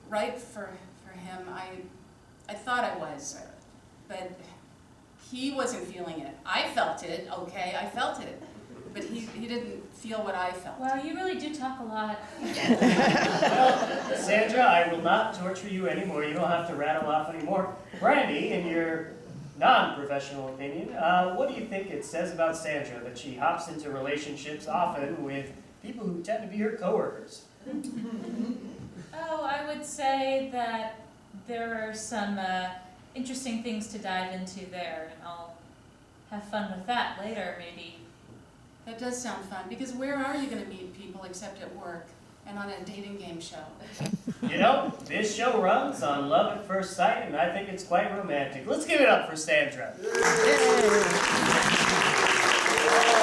right for him. I thought I was, but he wasn't feeling it. I felt it, okay, I felt it. But he didn't feel what I felt. Well, you really do talk a lot. Well, Sandra, I will not torture you anymore. You don't have to rattle off anymore. Brandy, in your non-professional opinion, what do you think it says about Sandra that she hops into relationships often with people who tend to be her coworkers? Oh, I would say that there are some interesting things to dive into there, and I'll have fun with that later, maybe. That does sound fun, because where are you going to meet people except at work and on a dating game show? You know, this show runs on love at first sight, and I think it's quite romantic. Let's give it up for Sandra. All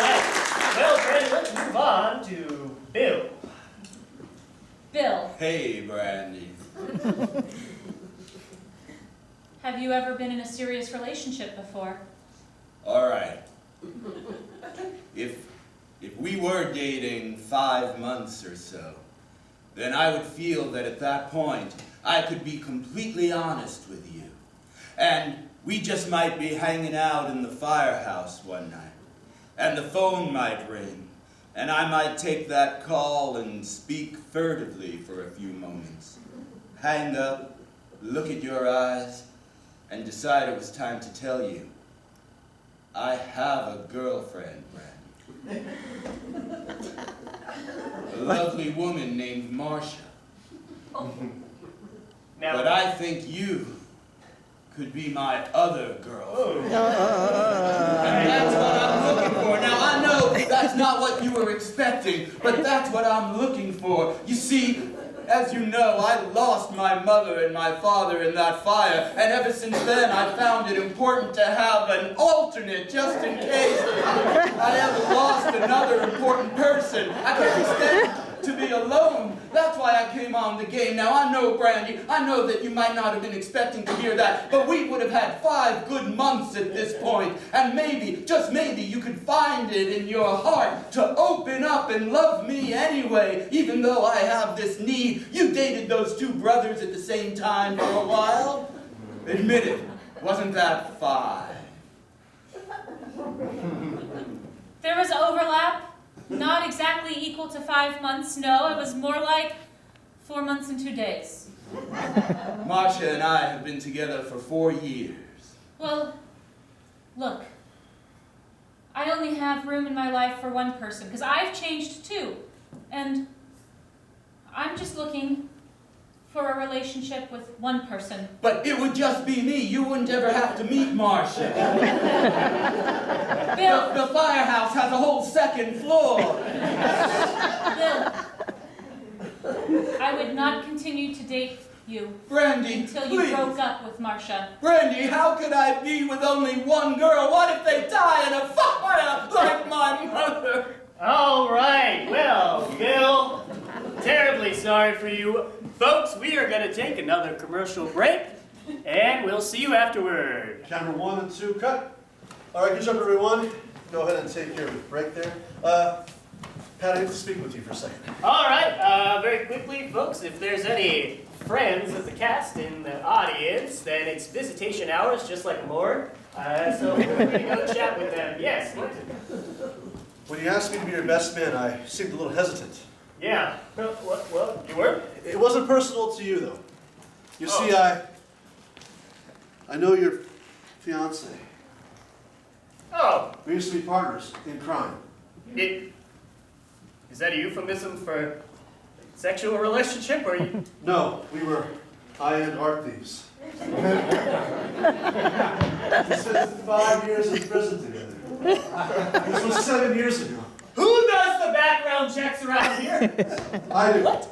right. Well, Brandy, let's move on to Bill. Bill, Hey, Brandy. have you ever been in a serious relationship before? All right. If we were dating 5 months or so, then I would feel that at that point I could be completely honest with you. And we just might be hanging out in the firehouse one night, and the phone might ring, and I might take that call and speak furtively for a few moments, hang up, look at your eyes, and decide it was time to tell you, I have a girlfriend, Brandy. A lovely woman named Marsha. Now, But I think you could be my other girlfriend. And that's what I'm looking for. Now, I know that's not what you were expecting, but that's what I'm looking for. You see, as you know, I lost my mother and my father in that fire, and ever since then I found it important to have an alternate just in case I ever lost another important person. I couldn't stand to be alone. That's why I came on the game. Now, I know, Brandy, I know that you might not have been expecting to hear that, but we would have had 5 good months at this point, and maybe, just maybe, you could find it in your heart to open up and love me anyway, even though I have this need. You dated those 2 brothers at the same time for a while. Admit it, wasn't that 5? There was overlap. Not exactly equal to 5 months, no. It was more like 4 months and 2 days. Marsha and I have been together for 4 years. Well, look. I only have room in my life for one person, because I've changed too. And I'm just looking for a relationship with one person. But it would just be me. You wouldn't ever have to meet Marsha. Bill! The firehouse has a whole 2nd floor. Bill, I would not continue to date you Brandy, until you please. broke up with Marsha. Brandy, how could I be with only one girl? What if they die in a fire like my mother? all right. Well, Bill, terribly sorry for you. Folks, we are going to take another commercial break, and we'll see you afterward. Camera 1 and 2, cut. All right, good job, everyone. Go ahead and take your break there. Pat, I need to speak with you for a second. All right, very quickly, folks, if there's any friends of the cast in the audience, then it's visitation hours, just like a morgue. So we're going to go chat with them. Yes, what? When you asked me to be your best man, I seemed a little hesitant. Yeah. Well, you were? It wasn't personal to you, though. You Oh. see, I know your fiance. Oh, We used to be partners in crime. is that a euphemism for sexual relationship, or you? No, we were high-end art thieves. We spent 5 years in prison together. This was 7 years ago. Who does the background checks around here? I do. What?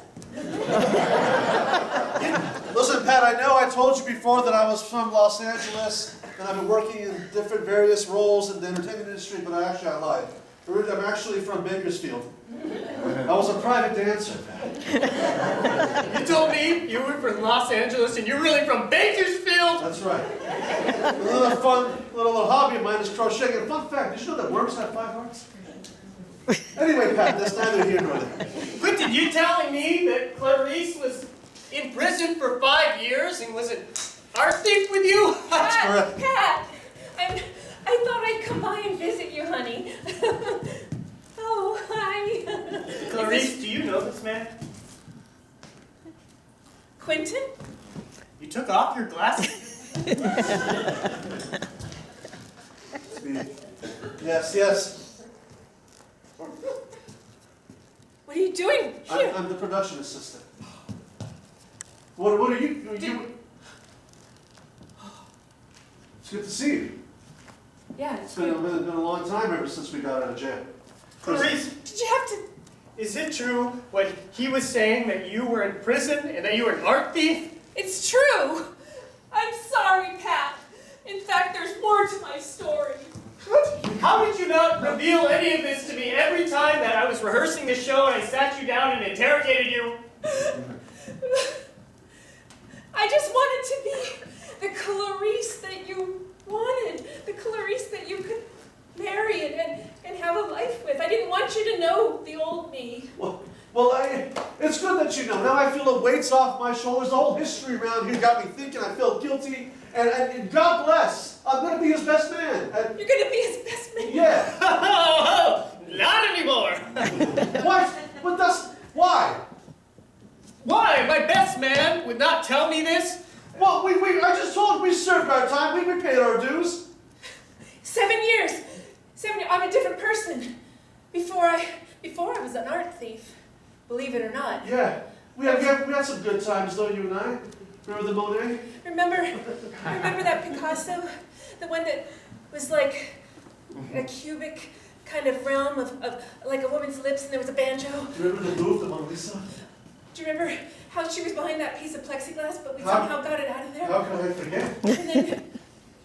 Listen, Pat, I know I told you before that I was from Los Angeles, and I've been working in different various roles in the entertainment industry, but I lied. I'm actually from Bakersfield. I was a private dancer, Pat. You told me you were from Los Angeles and you're really from Bakersfield? That's right. A little fun, little hobby of mine is crocheting. And fun fact, did you know that worms have 5 hearts? Anyway, Pat, that's neither here nor there. But did you telling me that Clarice was in prison for 5 years and was an art thief with you? That's correct. Pat, I thought I'd come by and visit you, honey. Oh, hi. Clarice, do you know this man? Quentin? You took off your glasses? Yes. What are you doing here? I'm the production assistant. What are you? It's good to see you. Yeah, It's been a long time ever since we got out of jail. Clarice, Did you have to? is it true what he was saying, that you were in prison and that you were an art thief? It's true. I'm sorry, Pat. In fact, there's more to my story. What? How did you not reveal any of this to me every time that I was rehearsing the show and I sat you down and interrogated you? I just wanted to be the Clarice that you wanted, the Clarice that you could marry and have a life with. I didn't want you to know the old me. It's good that you know. Now I feel the weight's off my shoulders. The whole history around here got me thinking. I feel guilty. And God bless. I'm going to be his best man. You're going to be his best man? Yeah. Not anymore. What? But why? Why? My best man would not tell me this? Well, I just told we served our time. We paid our dues. 7 years. 7 years. I'm a different person. Before I was an art thief. Believe it or not. Yeah. We had some good times, though, you and I. Remember the Monet? Remember that Picasso? The one that was like a cubic kind of realm of like a woman's lips and there was a banjo? Do you remember the Louvre, the Mona Lisa? Do you remember how she was behind that piece of plexiglass, but we somehow got it out of there? How can I forget? And then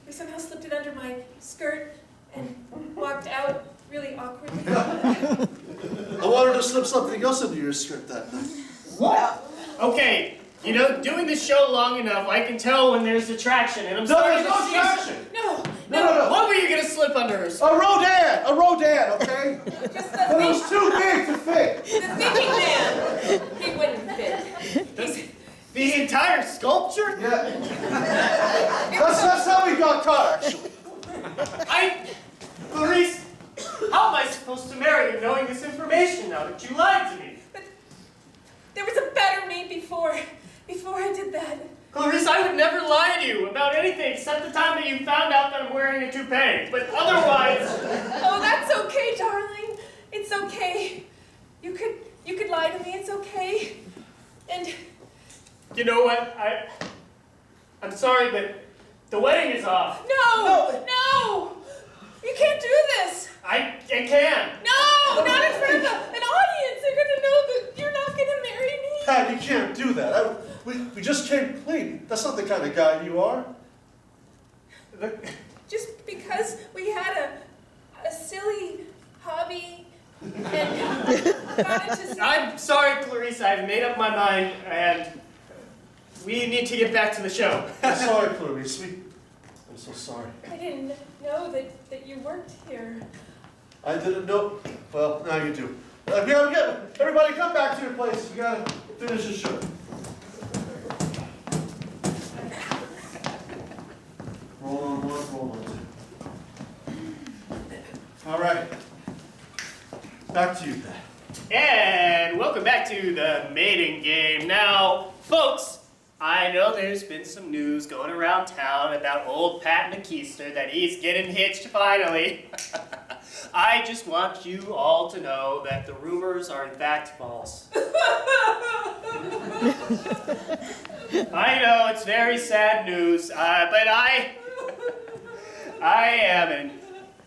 we somehow slipped it under my skirt and walked out really awkwardly. I wanted to slip something else into your skirt that night. What? Okay, you know, doing this show long enough, I can tell when there's attraction, and I'm starting there's to no see attraction. No. What were you gonna slip under her? A Rodin, okay? Just But it was too big to fit. the thinking man. He wouldn't fit. The entire sculpture? Yeah. That's how we got caught, actually. Clarice, how am I supposed to marry you knowing this information now that you lied to me? But there was a better me before I did that. Clarice, I would never lie to you about anything except the time that you found out that I'm wearing a toupee. But otherwise... Oh, that's okay, darling. It's okay. You could lie to me. It's okay. And You know what? I'm sorry, but the wedding is off. no! You can't do this. I can. No, not in front of an audience. They're gonna know that you're not gonna marry me. Pat, you can't do that. We just came clean. That's not the kind of guy you are. Just because we had a silly hobby and got into I'm sorry, Clarice. I've made up my mind, and we need to get back to the show. I'm sorry, Clarice. I'm so sorry. I didn't know that you worked here. I didn't know. Well, now you do. Everybody come back to your place. We gotta finish the show. Roll on one, roll on two. All right. Back to you, Pat. And welcome back to the mating game. Now, folks, I know there's been some news going around town about old Pat McKeister that he's getting hitched finally. I just want you all to know that the rumors are in fact false. I know it's very sad news, but I am an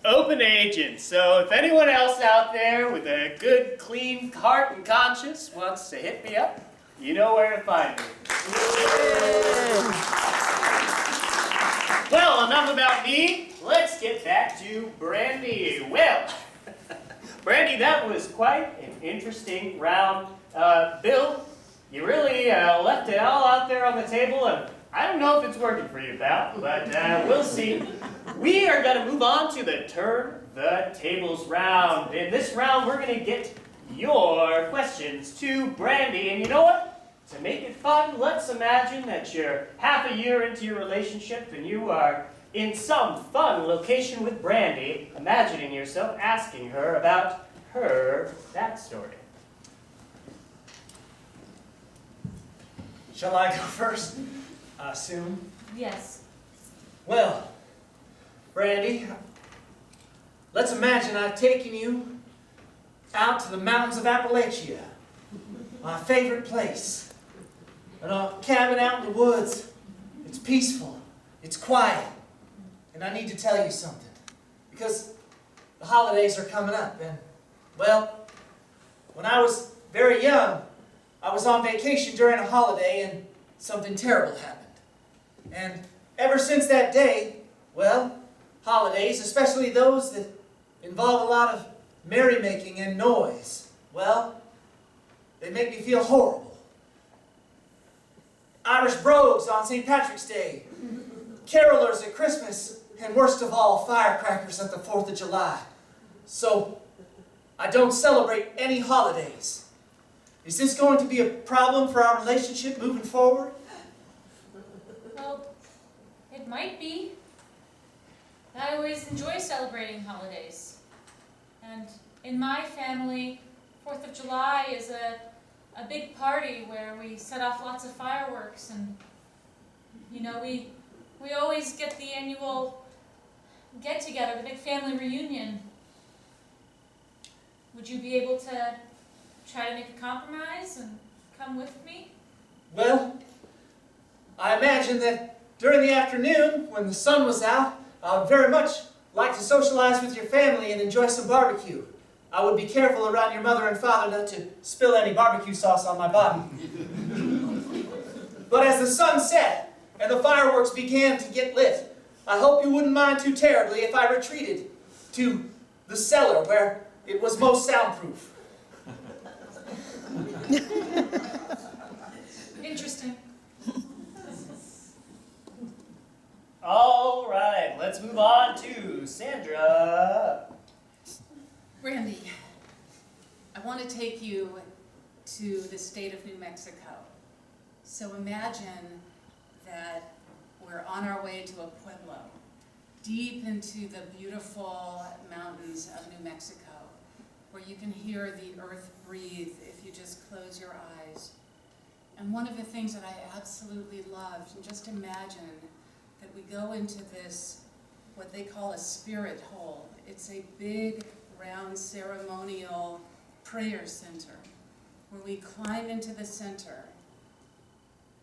open agent, so if anyone else out there with a good, clean heart and conscience wants to hit me up, you know where to find me. Well, enough about me. Let's get back to Brandy. Well, Brandy, that was quite an interesting round. Bill, you really left it all out there on the table, and I don't know if it's working for you, pal, but we'll see. We are going to move on to the Turn the Tables round. In this round, we're going to get your questions to Brandy, and you know what? to make it fun, let's imagine that you're half a year into your relationship and you are in some fun location with Brandy, imagining yourself asking her about her backstory. Shall I go first? I assume. Yes. Well, Brandy, let's imagine I've taken you out to the mountains of Appalachia, my favorite place. In a cabin out in the woods. It's peaceful. It's quiet. And I need to tell you something. Because the holidays are coming up. And, well, when I was very young, I was on vacation during a holiday and something terrible happened. And ever since that day, well, holidays, especially those that involve a lot of merrymaking and noise, well, they make me feel horrible. Irish brogues on St. Patrick's Day, carolers at Christmas, and worst of all, firecrackers at the 4th of July. So, I don't celebrate any holidays. Is this going to be a problem for our relationship moving forward? Well, it might be. I always enjoy celebrating holidays. And in my family, 4th of July is a big party where we set off lots of fireworks, and you know, we always get the annual get-together, the big family reunion. Would you be able to try to make a compromise and come with me? Well, I imagine that during the afternoon, when the sun was out, I would very much like to socialize with your family and enjoy some barbecue. I would be careful around your mother and father not to spill any barbecue sauce on my body. But as the sun set and the fireworks began to get lit, I hope you wouldn't mind too terribly if I retreated to the cellar where it was most soundproof. Interesting. All right, let's move on to Sandra. Brandy, I want to take you to the state of New Mexico. So imagine that we're on our way to a pueblo, deep into the beautiful mountains of New Mexico, where you can hear the earth breathe if you just close your eyes. And one of the things that I absolutely loved, and just imagine that we go into this, what they call a spirit hole. It's a big, round, ceremonial prayer center, where we climb into the center.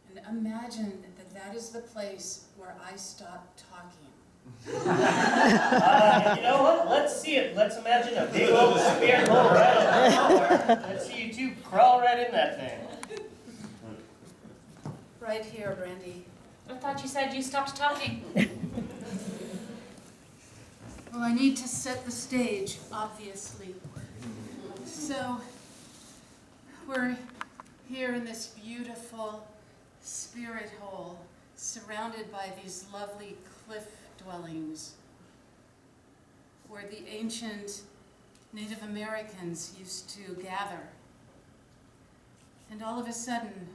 And imagine that that is the place where I stop talking. You know what? Let's see it. Let's imagine a big old spirit hole right over somewhere. Let's see you two crawl right in that thing. Right here, Brandy. I thought you said you stopped talking. Well, I need to set the stage, obviously. So, we're here in this beautiful spirit hole, surrounded by these lovely cliff dwellings, where the ancient Native Americans used to gather. And all of a sudden,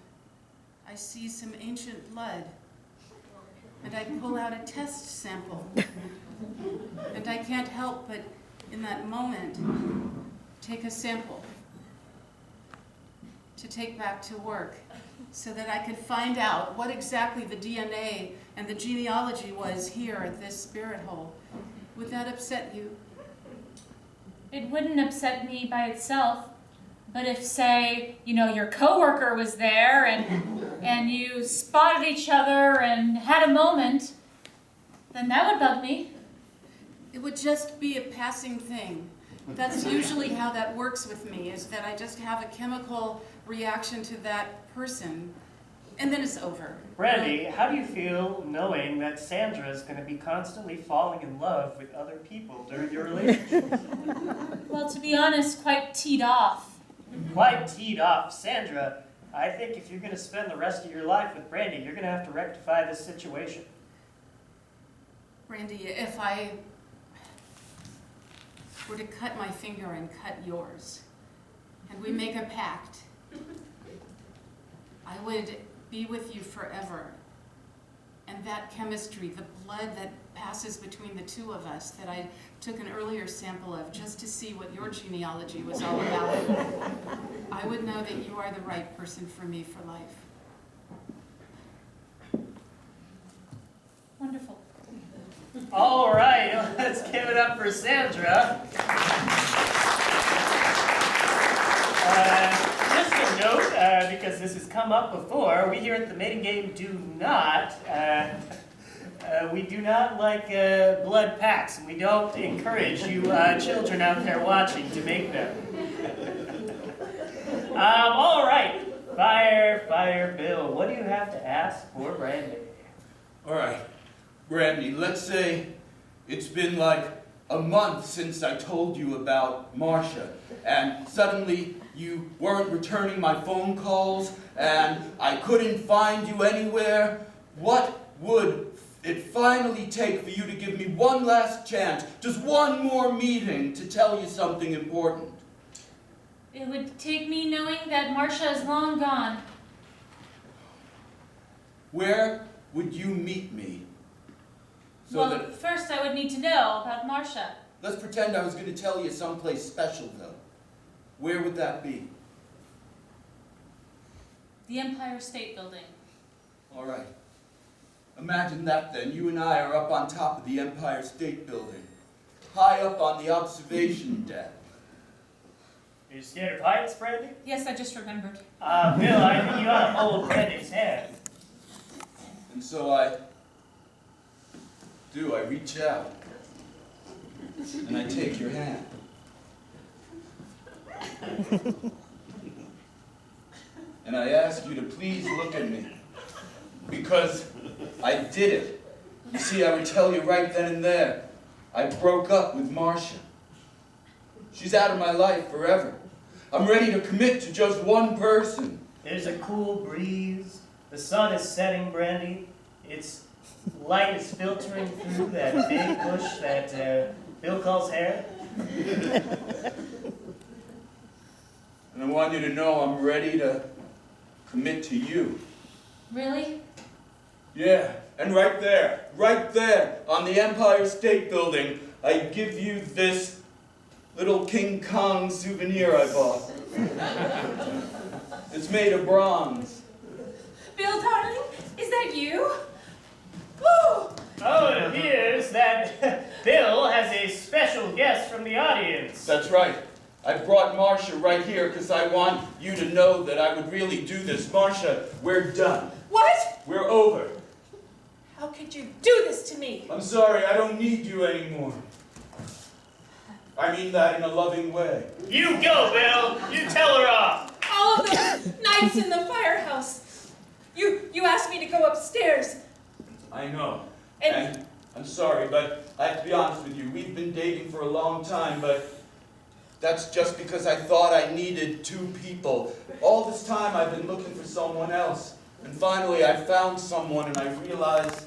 I see some ancient blood, and I pull out a test sample. And I can't help but, in that moment, take a sample to take back to work so that I could find out what exactly the DNA and the genealogy was here at this spirit hole. Would that upset you? It wouldn't upset me by itself, but if, say, you know, your coworker was there and you spotted each other and had a moment, then that would bug me. It would just be a passing thing. That's usually how that works with me, is that I just have a chemical reaction to that person, and then it's over. Brandy, how do you feel knowing that Sandra is going to be constantly falling in love with other people during your relationship? Well, to be honest, quite teed off. Quite teed off. Sandra, I think if you're going to spend the rest of your life with Brandy, you're going to have to rectify this situation. Brandy, if I were to cut my finger and cut yours, and we make a pact, I would be with you forever. And that chemistry, the blood that passes between the two of us, that I took an earlier sample of just to see what your genealogy was all about, I would know that you are the right person for me for life. Wonderful. All right, let's give it up for Sandra. Just a note, because this has come up before, we here at the Maiden Game do not like blood pacts, and we don't encourage you children out there watching to make them. All right, Fire Bill, what do you have to ask for Brandy? All right, Brandy, let's say it's been like a month since I told you about Marsha, and suddenly you weren't returning my phone calls, and I couldn't find you anywhere. What would it finally take for you to give me one last chance, just one more meeting to tell you something important? It would take me knowing that Marsha is long gone. Where would you meet me? First I would need to know about Marsha. Let's pretend I was going to tell you someplace special, though. Where would that be? The Empire State Building. All right. Imagine that, then. You and I are up on top of the Empire State Building, high up on the observation deck. Are you scared of heights, Brandy? Yes, I just remembered. Bill, I think you ought to hold Brandy's hand. And so I reach out, and I take your hand. And I ask you to please look at me, because I did it. You see, I would tell you right then and there, I broke up with Marsha. She's out of my life forever. I'm ready to commit to just one person. There's a cool breeze. The sun is setting, Brandy. Its light is filtering through that big bush that Bill calls hair. And I want you to know I'm ready to commit to you. Really? Yeah, and right there, on the Empire State Building, I give you this little King Kong souvenir I bought. It's made of bronze. Bill, darling, is that you? Oh, Oh, it appears that Bill has a special guest from the audience. That's right. I brought Marsha right here because I want you to know that I would really do this. Marsha, we're done. what? We're over. How could you do this to me? I'm sorry, I don't need you anymore. I mean that in a loving way. You go, Bill. You tell her off. All of those nights in the firehouse. You asked me to go upstairs. I know. And- And I'm sorry, but I have to be honest with you. We've been dating for a long time, but that's just because I thought I needed two people. All this time I've been looking for someone else. And finally I found someone and I realized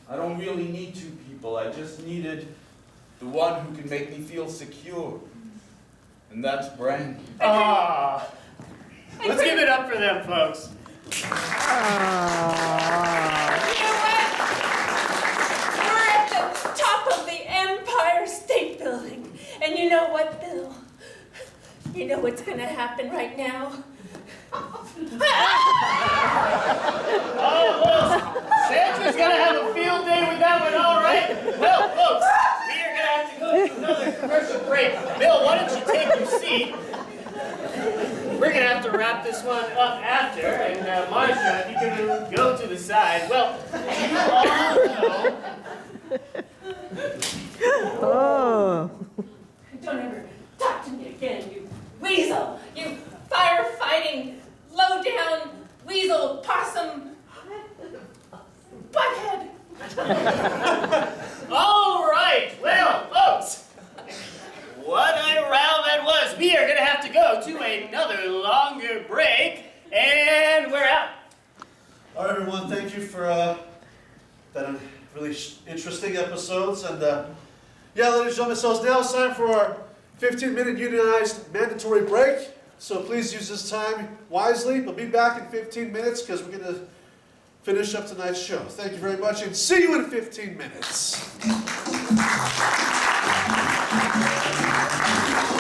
I don't really need two people. I just needed the one who can make me feel secure. And that's Brandy. Ah, let's give it up for them, folks. You know what? We're at the top of the Empire State Building. And you know what, Bill? You know what's going to happen right now? Oh, well, Sandra's gonna have a field day with that one, all right? Well, folks, we are gonna have to go to another commercial break. Bill, why don't you take your seat? We're gonna have to wrap this one up after, and Marsha, if you can go to the side. Well, you all know. Oh. Don't ever talk to me again, you weasel. You firefighting, low-down weasel, possum, butthead. All right, well, folks, what a row that was. We are gonna have to go to another longer break, and we're out. All right, everyone, thank you for that really interesting episodes. And yeah, ladies and gentlemen, so it's now time for our 15-minute unionized mandatory break. So please use this time wisely. We'll be back in 15 minutes because we're going to finish up tonight's show. Thank you very much and see you in 15 minutes.